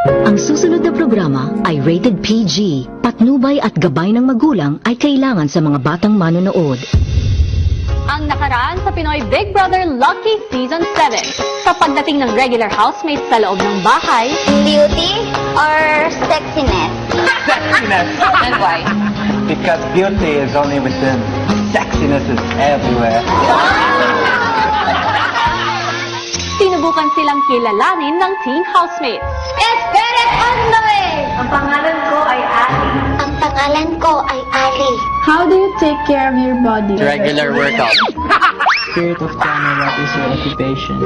Ang susunod na programa ay rated PG. Patnubay at gabay ng magulang ay kailangan sa mga batang manonood. Ang nakaraan sa Pinoy Big Brother Lucky Season 7. Sa pagdating ng regular housemates sa loob ng bahay, Beauty or sexiness? Sexiness. and why? Because beauty is only within. Sexiness is everywhere. Sinubukan silang kilalanin ng teen housemates. Esperet Ondoy! Ang pangalan ko ay Ali. Ang pangalan ko ay Ali. How do you take care of your body? Regular workout. Spirit of Ghana, what is your occupation?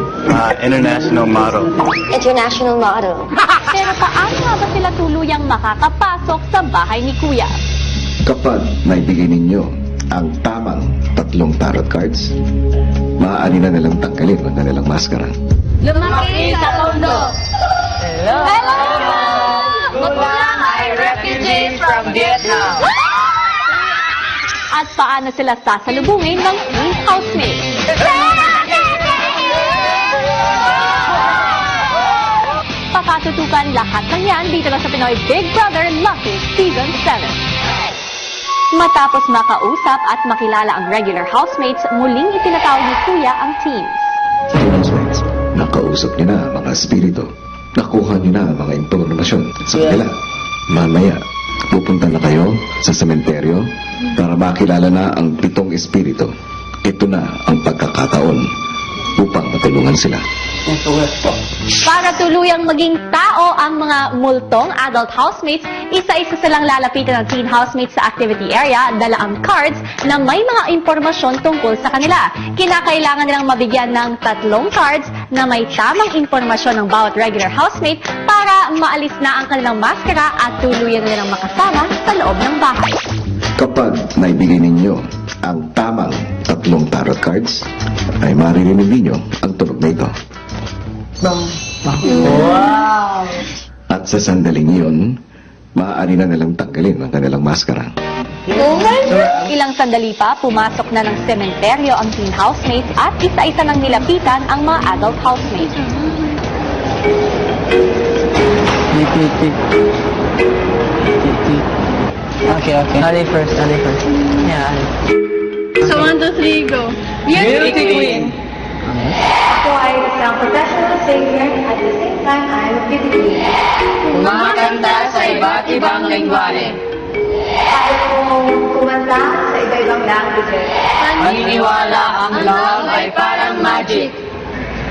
International model. International model. Pero paano nga ba sila tuluyang makakapasok sa bahay ni Kuya? Kapag naibigay ninyo ang tamang 3 tarot cards, maaari na nilang tanggalin ang kanilang maskara. Lumaki sa tondo. Hello! Magulang ay refugees from Vietnam. At paano sila sasalubungin ng teen housemates? Pakatutukan lahat ng yan dito lang sa Pinoy Big Brother Lucky Season 7. Matapos makausap at makilala ang regular housemates, muling itinatawag ni Kuya ang teams. Housemates, nakausap niyo na mga espiritu. Nakuha niyo na ang mga impormasyon sa kanila. Mamaya, pupunta na kayo sa sementeryo para makilala na ang 7 espiritu. Ito na ang pagkakataon upang matulungan sila. Para tuluyang maging tao ang mga multong adult housemates, isa-isa silang lalapitan ng teen housemates sa activity area, dala ang cards na may mga impormasyon tungkol sa kanila. Kinakailangan nilang mabigyan ng 3 cards na may tamang impormasyon ng bawat regular housemate para maalis na ang kanilang maskara at tuluyan nilang makasama sa loob ng bahay. Kapag naibigay ninyo ang tamang 3 tarot cards, ay maririnig ninyo ang tunog na ito. Wow! At sa sandaling iyon, maaari na nilang tanggalin ang kanilang maskara. Ilang sandali pa, pumasok na ng sementeryo ang teen housemates at isa-isa nang nilapitan ang mga adult housemates. Okay. Ali first. Yeah, Ali. So 1, 2, 3, go. Beauty Queen! Ako ay isang professional singer at the same time I am a beauty queen. Kumakanta sa iba't ibang lingwahe. Kaya kong kumanta sa iba-ibang languages. Paniniwala ang love ay parang magic.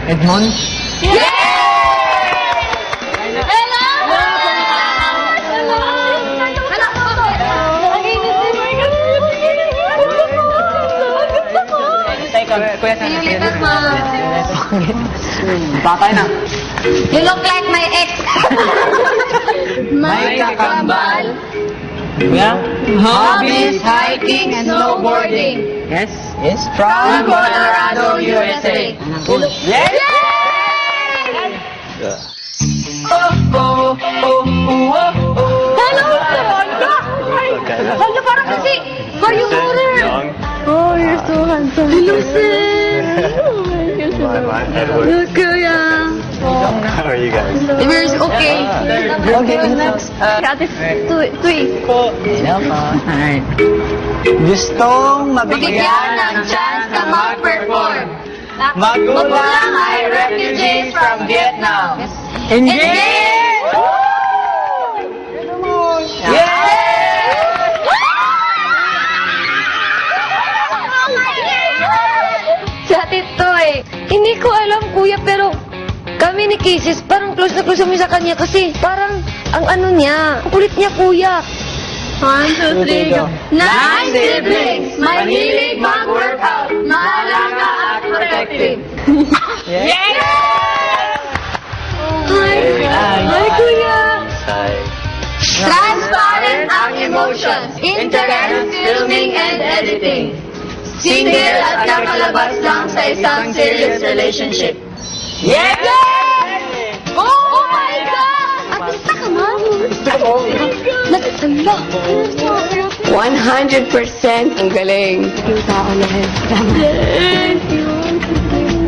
Edmond? Kuya sana. Patay na. You look like my ex. May kakambal. Kuya? Hobbies, hiking, and snowboarding. Yes? From Colorado, USA. Yes! Hala, parang kasi Mariucura. Oh, you're so handsome. Lucid. Oh my gosh. Look, Kuya. How are you guys? We're okay. Okay, next. Ate, Tui. Alright. Gustong Bigyan ng chance na mag-perform. Magulang ay refugees from Vietnam. Engage! Si Ate Toy. Hindi ko alam, Kuya, pero kami ni Kisses, parang close na close kami sa kanya kasi parang ang ano niya, kulit niya, Kuya. 1, 2, 3, go. 9 siblings, mahilig mag-workout, maalaga at protective. Ay, Kuya. Transparent ang emotions, interest, filming, and editing. Single at nakalabas lang sa isang serious relationship. Yes! Oh my God! Artista ka man. Nagtala. 100% ang galing. Yung tao na yun. Thank you.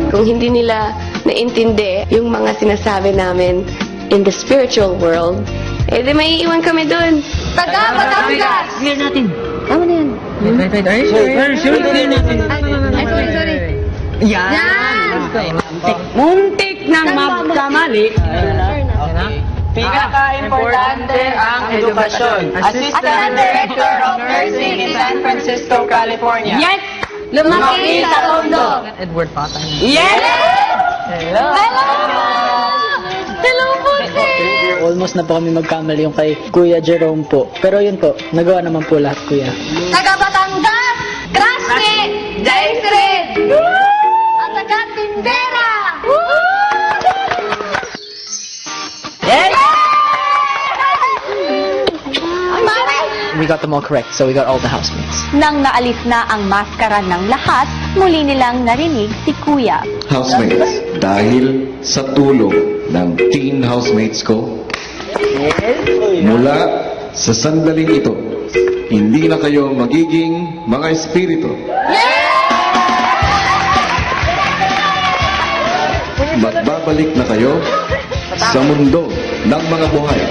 Kung hindi nila naintindi yung mga sinasabi namin, in the spiritual world, eh di may iwan kami dun. Taga Batangas! Clear natin. Tama na yan. Wait. Are you sure? Clear natin. Ay, sorry. Yan! Muntik nang magkamali. Pinaka-importante ang edukasyon. Assistant Director of Nursing in San Francisco, California. Yes! Lumaki sa Tondo! Edward Patay. Yes! Hello po, sir! Almost na po kami magkamali yung kay Kuya Jerome po. Pero yun po, nagawa naman po lahat, Kuya. Taga Batangas! Crushmate! Daisred! At taga Tindera! We got them all correct, so we got all the housemates. Nang naalis na ang maskara ng lahat, muli nilang narinig si Kuya. Housemates, dahil sa tulong ng teen housemates ko, mula sa sandaling ito, hindi na kayo magiging mga espiritu. Magbabalik na kayo sa mundo ng mga buhay.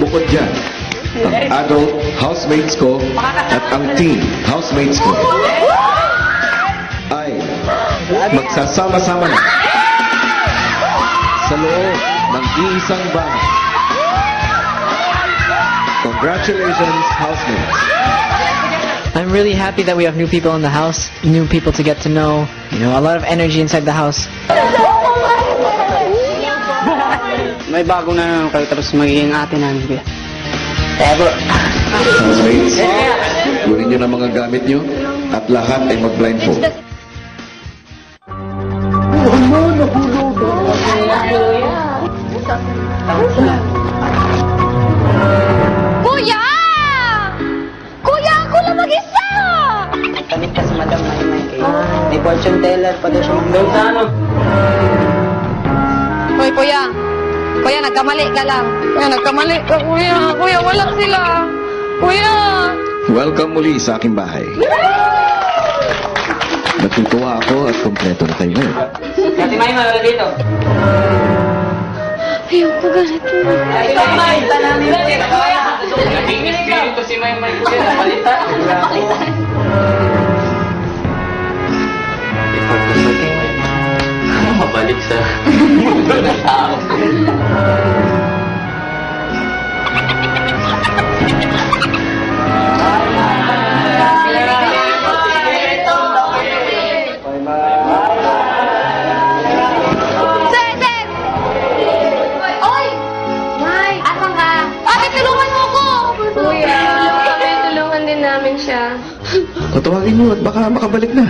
Bukod dyan, ang adult housemates ko at ang teen housemates ko ay magsasama-sama na sa loob ng iisang bahay. Congratulations, housemates! I'm really happy that we have new people in the house, new people to get to know, a lot of energy inside the house. May bago na naman kayo tapos magiging ate namin, Kuya. Housemates, kunin nyo na mga gamit nyo at lahat ay mag-blindfold. Kuya! Kuya, ako lang mag-isa! Kamit ka si Madam Maymay kayo. May fortune teller pa doon siya mag-blindfold. Hoy, kuya. Kuya, nagkamali ka lang. Kuya, nagkamali ka, kuya. Kuya, wala sila. Kuya! Welcome muli sa aking bahay. Natutuwa ako at kompleto na kayo ngayon. Ate May, wala dito. Ayoko ganito. Ate May, tanangin natin. Naging espiritu si May May, Kuya. Napalitan. Mabalik sa mundo ng tao. Sir! Oy! May! Asan ka? Ate, tulungan mo ko! Kuya, tulungan din namin siya. Tatawagin mo at baka makabalik na.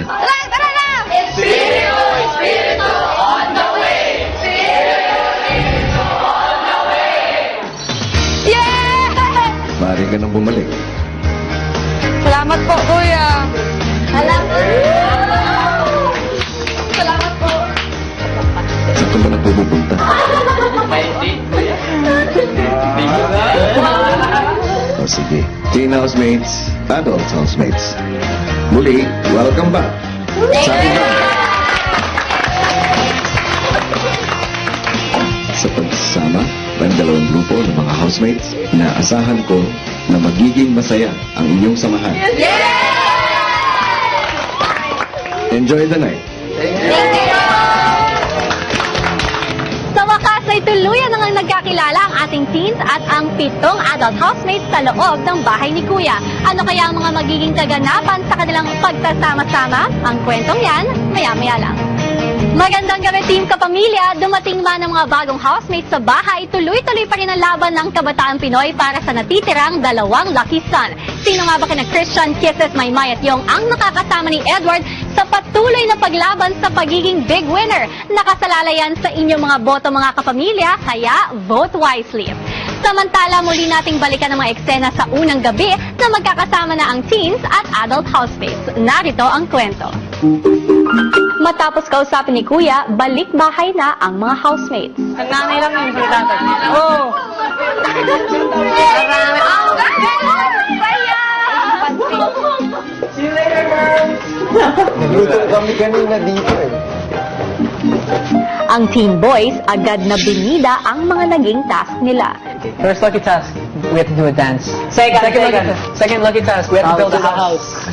Tara na! Yeah! Maaari ka nang bumalik. Salamat po, kuya. Salamat po! Saan ka ba na pupunta? May date. O sige. Teen housemates, adult housemates. Muli, welcome back sa aking bahay. Sa pagsasama ng dalawang grupo ng mga housemates, inaasahan ko na magiging masaya ang inyong samahan. Enjoy the night. Sa wakas ay tuluyan nang nagkakilala ang ating teens at ang 7 adult housemates sa loob ng bahay ni Kuya. Ano kaya ang mga magiging kaganapan sa kanilang pagsasama-sama? Ang kwentong yan, maya-maya lang. Magandang gabi, Team Kapamilya! Dumating man ang mga bagong housemates sa bahay, tuloy-tuloy pa rin ang laban ng kabataan Pinoy para sa natitirang 2 lucky son. Sino nga ba kina Christian, Kisses, Maymay at Yong ang nakakasama ni Edward sa patuloy na paglaban sa pagiging big winner? Nakasalalayan sa inyong mga boto, mga kapamilya, kaya vote wisely. Samantala, muli nating balikan ang mga eksena sa unang gabi na magkakasama na ang teens at adult housemates. Narito ang kwento. Matapos kausapin ni Kuya, balik bahay na ang mga housemates. Ang nanay lang yung tatay. Oo. See you later, girls! Nagluto kami kanina dito eh. Ang teen boys agad na binida ang mga naging task nila. First lucky task, we have to do a dance. Second lucky task, we have to build a house.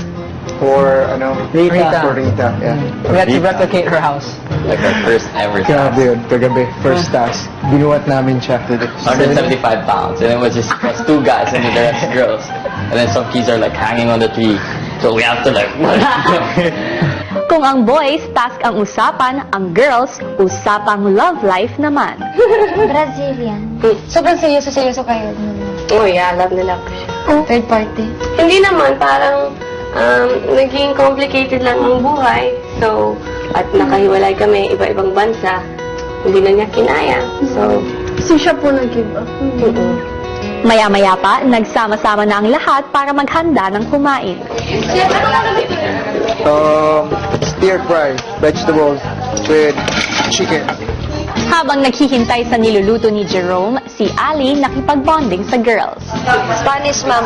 For, Rita. For Rita, yeah. We had to replicate her house. Like our first ever task. Grabe yun, kagabi. First task. Binuhat namin siya. 175 pounds, and it was just us 2 guys and the rest girls. And then some kids are like hanging on the tree, so we have to like. Kung ang boys, task ang usapan, ang girls, usapang love life naman. Brazilian. Sobrang seryoso kayo. Oh yeah, love na love ko siya. Third party. Hindi naman, parang naging complicated lang ang buhay. So, at nakahiwalay kami, iba-ibang bansa. Hindi na niya kinaya. So siya po nag-give up. Maya-maya pa, nagsama-sama na ang lahat para maghanda ng kumain. Stir fry, vegetables with chicken. Habang naghihintay sa niluluto ni Jerome, si Ali nakipag-bonding sa girls. Spanish, ma'am.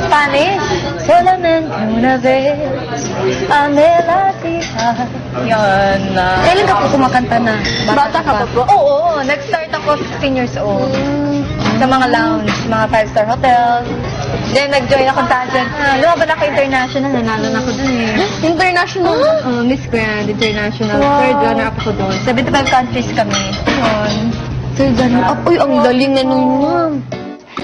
Spanish? Solamente una vez, ame la tita. Kailan ka po kumakanta na? Bata ka pa po? Oo, nag-start ako 16 years old. Sa mga lounge, mga 5-star hotels. Then, nag-join ako pageant. Lumaban ako international, nanalo na ako dun eh. International? Miss Grand International. Third runner-up ako dun. 75 countries kami. Yun. Third runner-up? Uy, ang galing na nun, ma'am.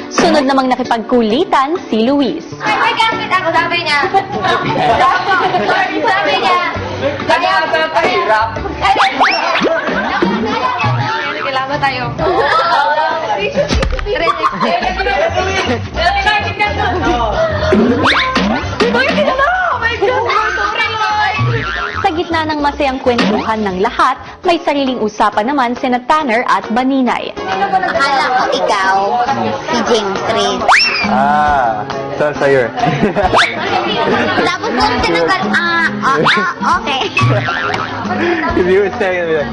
Sunod namang nakipagkulitan si Luis. May gasket ako, sabi niya. Sabi niya. Pahirap. Kailangan tayo. Sa gitna ng masayang kwentuhan ng lahat, may sariling usapan naman sina Tanner at Baninay. Akala ko ikaw, si James Reid. Saan sa'yo? Tapos kung tinagal, okay. If you would say it,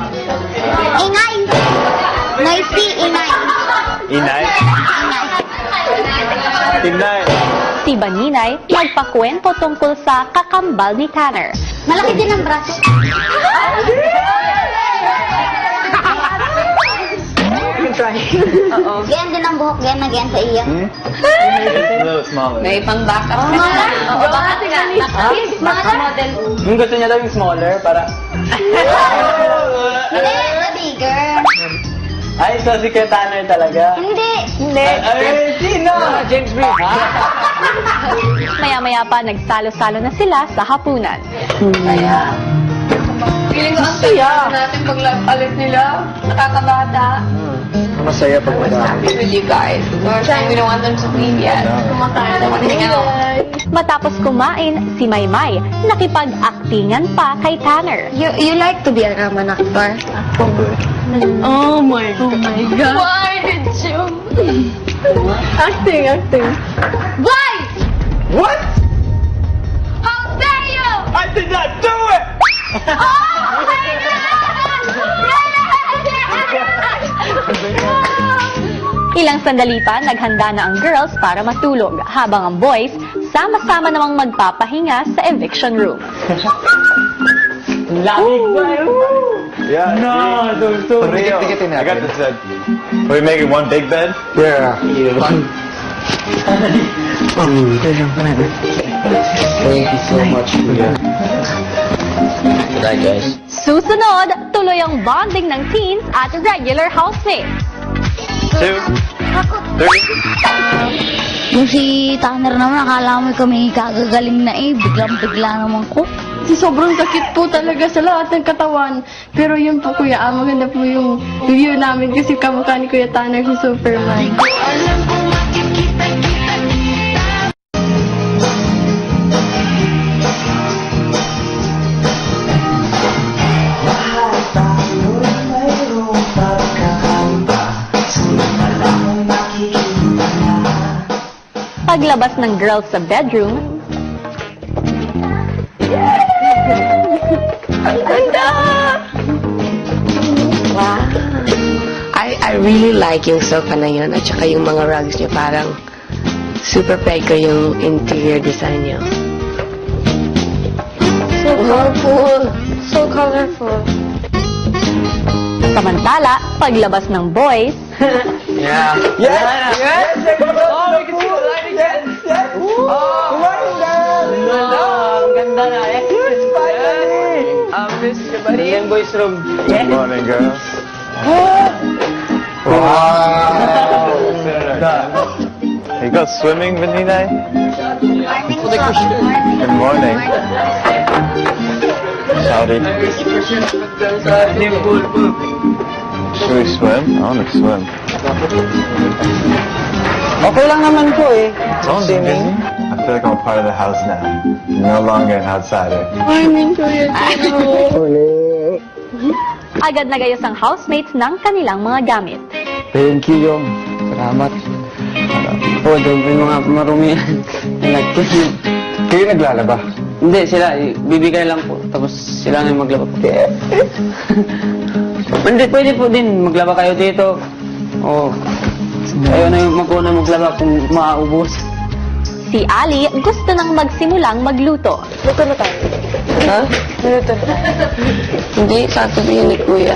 Ingay. Noisy, ingay. Inay? Inay. Si Baninay nagpakwento tungkol sa kakambal ni Tanner. Malaki din ang braso. Ganyan din ang buhok, ganyan na ganyan sa iyo. A little smaller. May pang-backup Oo nga. Oo, bakit ka? model. Yung gusto niya daw yung smaller, para... Hindi, the bigger. Ay, so si Kuya Tanner talaga. Hindi. Ay, sino? James Reid. Maya-maya pa, nagsalo-salo na sila sa hapunan. Feeling ko ang saya natin pag alis nila. Nakakabata. Masaya pag madami. With you guys. We don't want them to leave yet. Kumakain naman tingnan. Matapos kumain, si Maymay nakipag-aktingan pa kay Tanner. You like to be a Raman actor? Oh my God. Why did you? Acting. Why? What? How dare you? I did not do it! Oh my Ilang sandali pa, naghanda na ang girls para matulog, habang ang boys, sama-sama namang magpapahinga sa eviction room. Lamig ba yun? Yeah. No, So, Tikitin I got natin. this bed. Are we making one big bed? Yeah. Thank you so much. Good night, guys. Susunod, tuloy ang bonding ng teens at regular housemates. 2, 3. Yung si Tanner naman, akala mo kami kagagaling na biglang-bigla naman ko. Sobrang sakit po talaga sa lahat ng katawan. Pero yun po, Kuya, maganda po yung review namin kasi kamukha ni Kuya Tanner si Superman. Paglabas ng girls sa bedroom, Wow. I really like yung sofa na yun at saka yung mga rugs niya parang super peg ko yung interior design niya. So colorful. So colorful. Samantala, paglabas ng boys, Yeah. Yes! Yes! Oh, we can see the light again! Yes! Oh! Ang ganda na. Yes, finally! Miss you, buddy. Yan, boys room. Good morning, girls. Wow! You go swimming, Vanina? Good morning. Howdy. Should we swim? I want to swim. Okay lang naman po eh. Don't be busy. I feel like I'm a part of the house now. No longer an outsider. agad nagayos ang housemates ng kanilang mga gamit. Thank you, Yong. Salamat. Oh, doon may mga marumi yan. Kayo naglalaba? Hindi, sila. Bibigay lang po. Tapos sila na yung maglaba po. Hindi, pwede po din. Maglaba kayo dito. O, kayo na yung maguna maglaba kung maaubos. Si Ali gusto nang magsimulang magluto. Luto na tayo. Ha? Luto na. Hindi, sasabihin ni Kuya.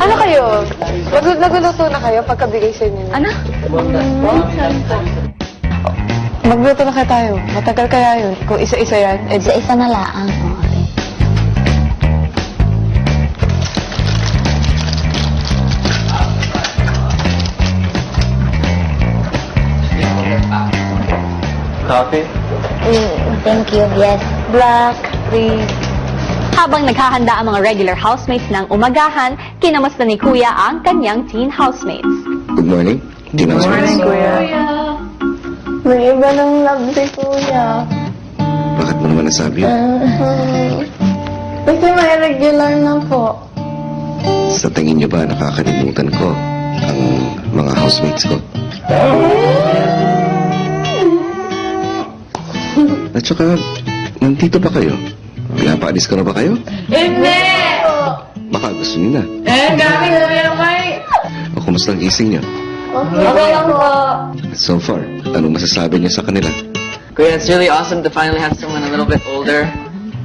Ano kayo? Nagluluto na kayo pagkabigay sa inyo? Ano? Magluto na kayo tayo. Matagal kaya yun? Kung isa-isa yan? Isa-isa na laang. Coffee? Thank you. Yes. Black, please. Habang naghahanda ang mga regular housemates ng umagahan, kinamusta ni Kuya ang kanyang teen housemates. Good morning. Good morning, Kuya. May iba ng love si Kuya. Bakit mo naman nasabi yun? Kasi may regular na po. Sa tingin niyo ba nakakalimutan ko ang mga housemates ko? At saka, nandito ba kayo? Pinapaalis ko na ba kayo? Hindi! Baka gusto niyo na. Dami na yan, May. O kumusta ang gising niyo? Okay lang po. So far, anong masasabi niyo sa kanila? Kuya, it's really awesome to finally have someone a little bit older.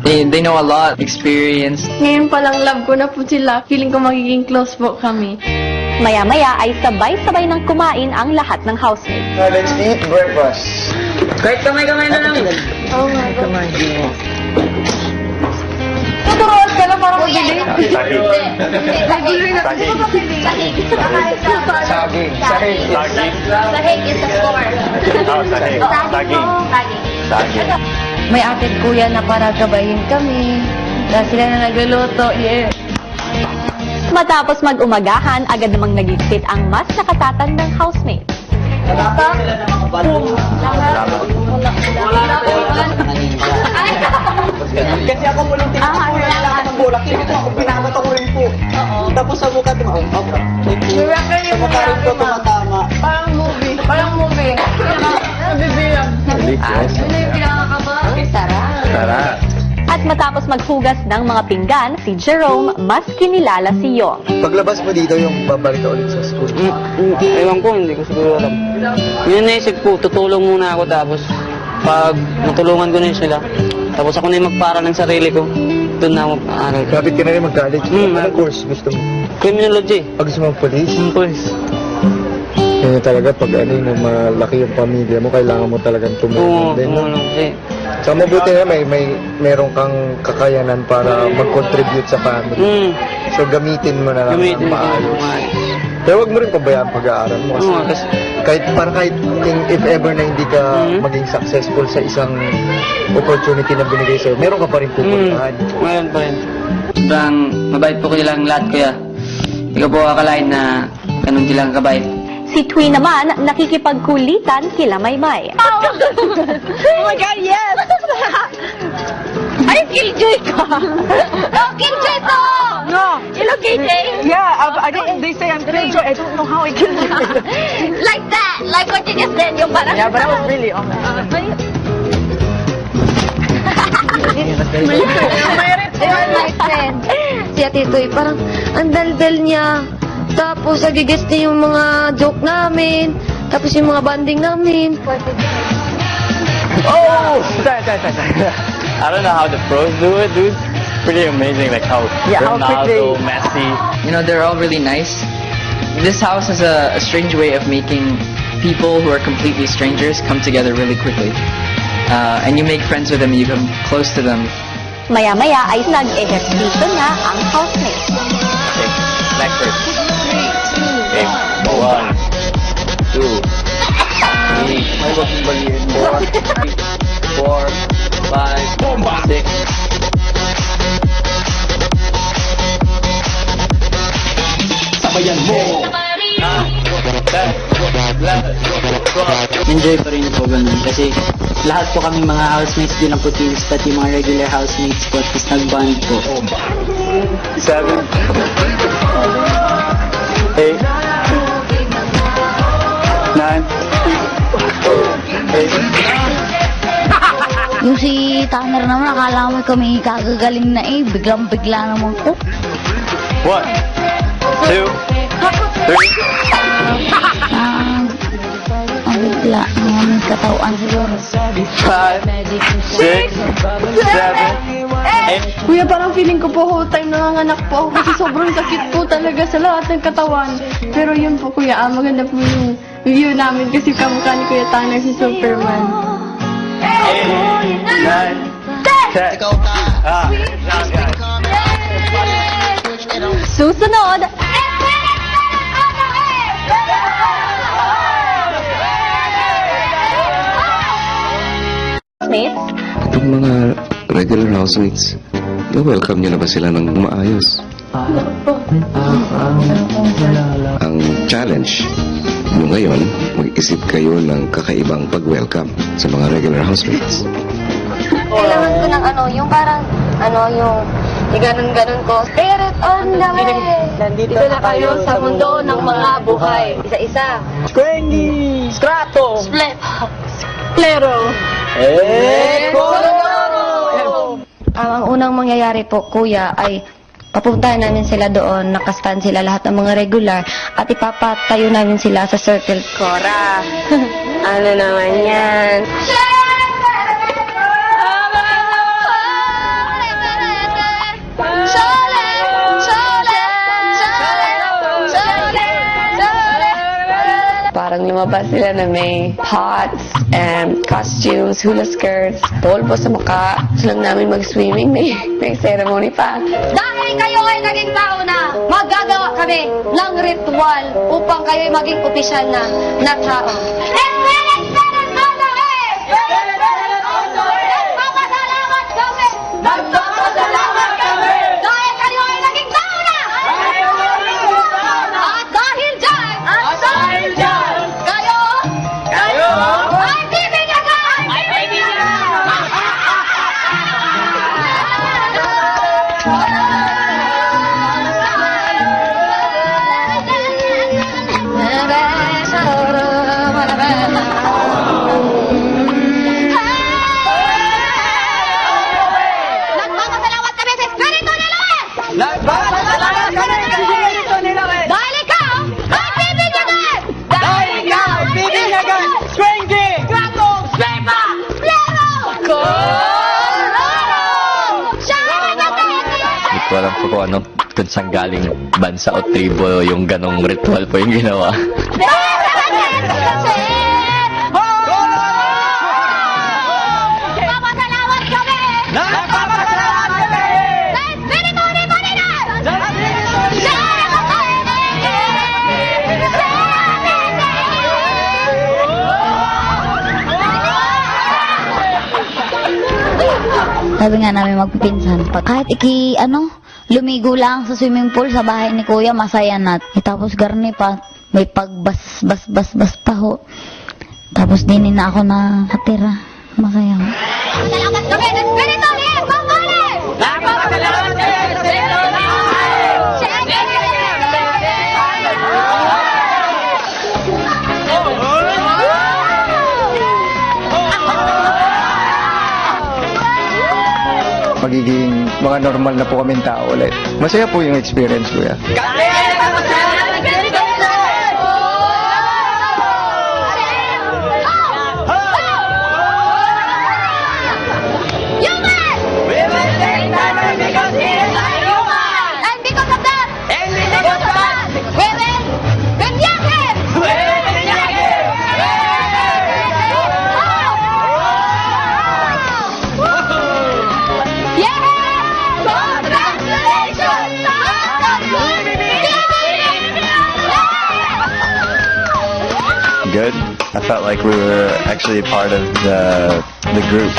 They know a lot, experience. Ngayon palang love ko na po sila. Feeling ko magiging close po kami. Maya-maya ay sabay-sabay nang kumain ang lahat ng housemates. Let's eat breakfast. Kahit kamay-kamay na lang. Oh my God. Tuturuan ka lang para magiging. Saging. Saging. Saging. Sahig is the floor. Oh, saging. Saging. Saging. May atit kuya na para gabayin kami. Dahil sila na nagluluto. Yeah. Matapos mag-umagahan, agad namang nagligpit ang mas nakatatandang housemates. Kasi ako po nung tinatawag ng bulak, pinakato ko rin po. Tapos sa mukha tumama. Miracle yung Sa mukha rin po tumatama. Parang movie. Parang movie. Nabibilang. Ano yung pinakakaba? Sarap. At matapos maghugas ng mga pinggan, si Jerome mas kinilala si Yong. Paglabas mo dito yung babalik ka ulit sa school. Ewan ko, hindi ko siguro alam. Yun naisip ko, tutulong muna ako tapos pag natulungan ko na sila, tapos ako na yung magpara ng sarili ko, doon na ako mag-aaral. Kapit ka na rin mag-college. Anong course gusto mo? Criminology. Pag gusto mo police? Police. Yun talaga, pag ano yung malaki yung pamilya mo, kailangan mo talagang tumulong din. Tumulong kasi. So mabuti na meron kang kakayanan para mag-contribute sa family. So gamitin mo na lang ng maayos. Pero wag mo rin pabayaan pag-aaral mo kasi kahit if ever na hindi ka maging successful sa isang opportunity na binigay sa'yo, meron ka pa rin pupuntahan. Meron pa rin. Sobrang mabait po kailang lahat, kuya. Hindi ko po akalain na ganun silang kabait. Si Tui naman, nakikipagkulitan kila Maymay. Oh my God, yes! Ay, killjoy ka! Oh, killjoy to! No! You look KJ? Yeah, they say I'm killjoy. I don't know how I killjoy. Like that! Like what you just did, yung parang... Yeah, but I was really on that. My friend, si Ate Toy, parang ang daldal niya. Tapos, nagigest niya yung mga joke namin. Tapos, yung mga banding namin. Oh! I don't know how the pros do it, dude. pretty amazing, like how how Ronaldo, quickly. Messi. You know, they're all really nice. This house has a strange way of making people who are completely strangers come together really quickly. And you make friends with them, you come close to them. Maya-maya ay nag-ehersito na ang housemates. Okay, next first. Okay, 1, 2, 3, 4, 5, 6. Sabayan mo! Enjoy pa rin po ganun kasi lahat po kami mga housemates din ang Putilis, pati mga regular housemates po, tapos nag-bond po. 7, 8, 9, 8. Yung si Tanner naman, akala mo kami kagagaling na biglang-bigla naman ko. 1, 2, 3. Ang bigla, ang aming katawan siguro. 5, 6, 7, 8. Kuya, parang feeling ko po whole time nanganganak po ako kasi sobrang sakit po talaga sa lahat ng katawan. Pero yun po kuya, maganda po yung view namin kasi kamukha ni Kuya Tanner si Superman. 8, 9, 10. Susunod, housemates. Itong mga regular housemates, welcome nyo na ba sila ng maayos? Ang challenge nyo ngayon, mag-isip kayo ng kakaibang pag-welcome sa mga regular housemates. Kailangan ko ng yung parang, yung ganon-ganon ko. Spirit on the way! Nandito na kayo sa mundo ng mga buhay. Isa-isa. Skwengi! Strato! Split. Plero! Ang unang mangyayari po, kuya, ay papuntahan namin sila doon, nakastand sila lahat ng mga regular, at ipapatayo namin sila sa circle. Cora! Ano naman yan? Parang lumabas sila na may pots and costumes, hula skirts, polvo sa mukha. Gusto lang namin mag-swimming, may ceremony pa. Dahil kayo ay naging tao na, magagawa kami ng ritual upang kayo ay maging opisyal na tao. Dahil kayo ay naging tao na! At dahil dyan, kayo ay bibigyan! Nagpapasalamat kami sa Espiritu ni Luis! Nagpapasalamat kami sa Espiritu ni Luis! Dahil ikaw ay bibigyan! Dahil ikaw ay bibigyan! Skwengi! Strato! Slepa! Plero! Colorado! Hindi ko alam po kung ano kung saan galing bansa o tribo yung ganong ritual po yung ginawa. Nagpapasalamat kami! Nagpapasalamat kami! Sa Espiritu ni Panginoon! Sabi nga namin magpipinsan, kahit lumigo lang sa swimming pool sa bahay ni Kuya, masaya na. Tapos garni pa, may pagbas pa ho. Tapos dinin na ako na natira. Masaya ho. Salamat kami sa Espiritu ni Panginoon! Nagpapasalamat kami sa Espiritu ni Magiging mga normal na po kaming tao ulit. Masaya po yung experience, kuya. Kami ay nagpapasalamat sa Espiritu ni Human! We will take time because good. I felt like we were actually part of the group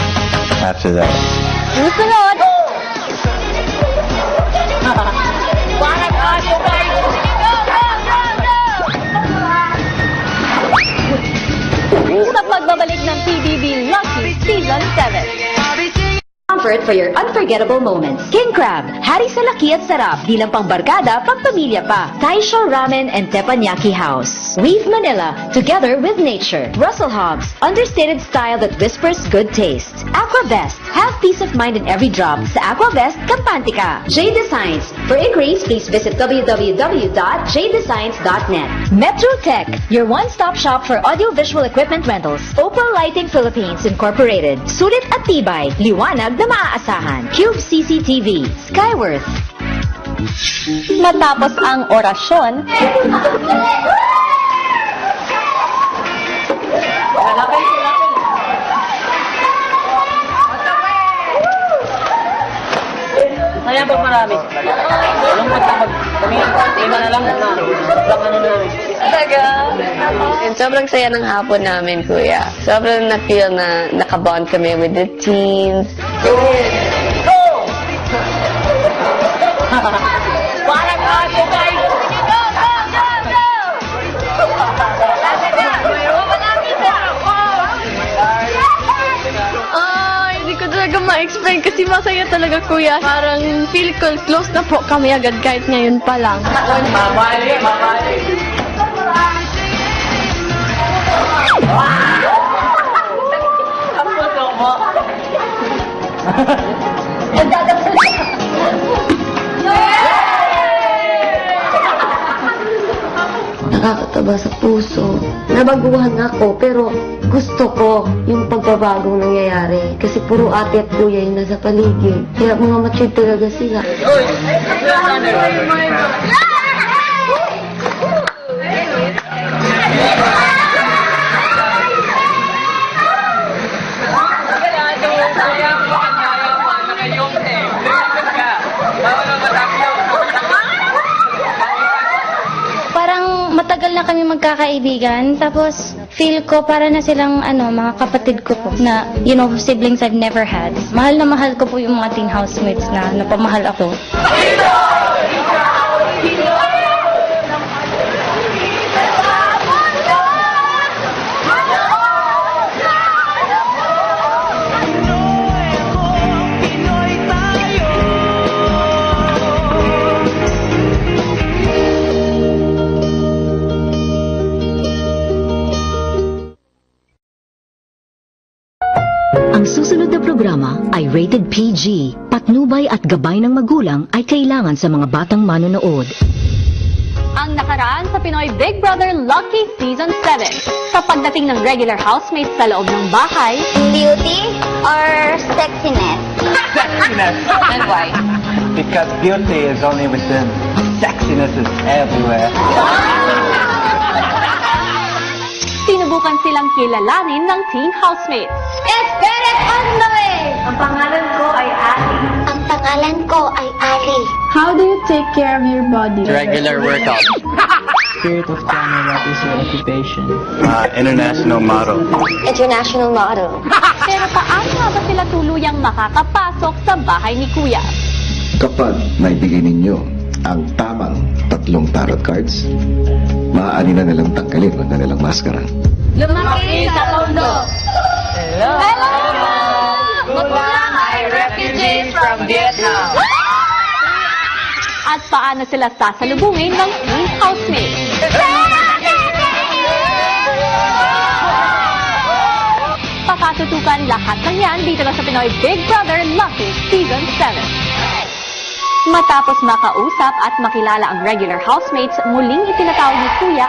after that. Susunod! Sa pagbabalik ng PBB Lucky Season 7. Comfort for your unforgettable moments. King Crab, hari sa laki at sarap, di lang pang barkada, pang pamilya pa. Taisho Ramen and Teppanyaki House. Weave Manila, together with nature. Russell Hobbs, understated style that whispers good taste. Aquavest, have peace of mind in every drop. Sa Aquavest, kampante ka. J Designs, for inquiries, please visit www.jdesigns.net. Metro Tech, your one-stop shop for audiovisual equipment rentals. Opal Lighting Philippines Incorporated. Sulit at tibay, liwanag na maaasahan. Cube CCTV, Skyworth. Matapos ang orasyon, Kaya ba marami? Walang magkakag... Lima na lang. And sobrang saya ng hapon namin, kuya. Sobrang na-feel na nakabond kami with the teens. Parang aso guys! Go! Hindi ko talaga ma-explain kasi masaya talaga, kuya. Parang feel ko close na po kami agad kahit ngayon pa lang. Mabali! Ang puso mo! Nakakataba sa puso. Nabaguhan ako, pero gusto ko yung pagbabagong nangyayari. Kasi puro ate at kuya yung nasa paligid. Kaya mga mature talaga sila. Parang matagal na kami magkakaibigan, tapos feel ko para na silang mga kapatid ko po na, siblings I've never had. Mahal na mahal ko po yung mga teen housemates na napamahal ako. Ang susunod na programa ay rated PG. Patnubay at gabay ng magulang ay kailangan sa mga batang manonood. ang nakaraan sa Pinoy Big Brother Lucky Season 7. Sa pagdating ng regular housemates sa loob ng bahay, beauty or sexiness? Sexiness. And why? Because beauty is only within. Sexiness is everywhere. sinubukan silang kilalanin ng teen housemates. Spirit on the way! Ang pangalan ko ay Ali. Ang pangalan ko ay Ali. How do you take care of your body? Regular workout. Spirit of Tana, what is your occupation? International model. International model. Pero paano nga ba sila tuluyang makakapasok sa bahay ni Kuya? Kapag naibigay ninyo ang tamang 3 tarot cards, maaari na nilang tanggalin ang kanilang maskara. Lumaki sa tondo. Hello! Mula ay refugees from Vietnam. At paano sila sasalubungin ng teen housemates? Pakatutukan lahat ng yan dito lang sa Pinoy Big Brother Lucky Season 7. Matapos makausap at makilala ang regular housemates, muling itinatawag ni Kuya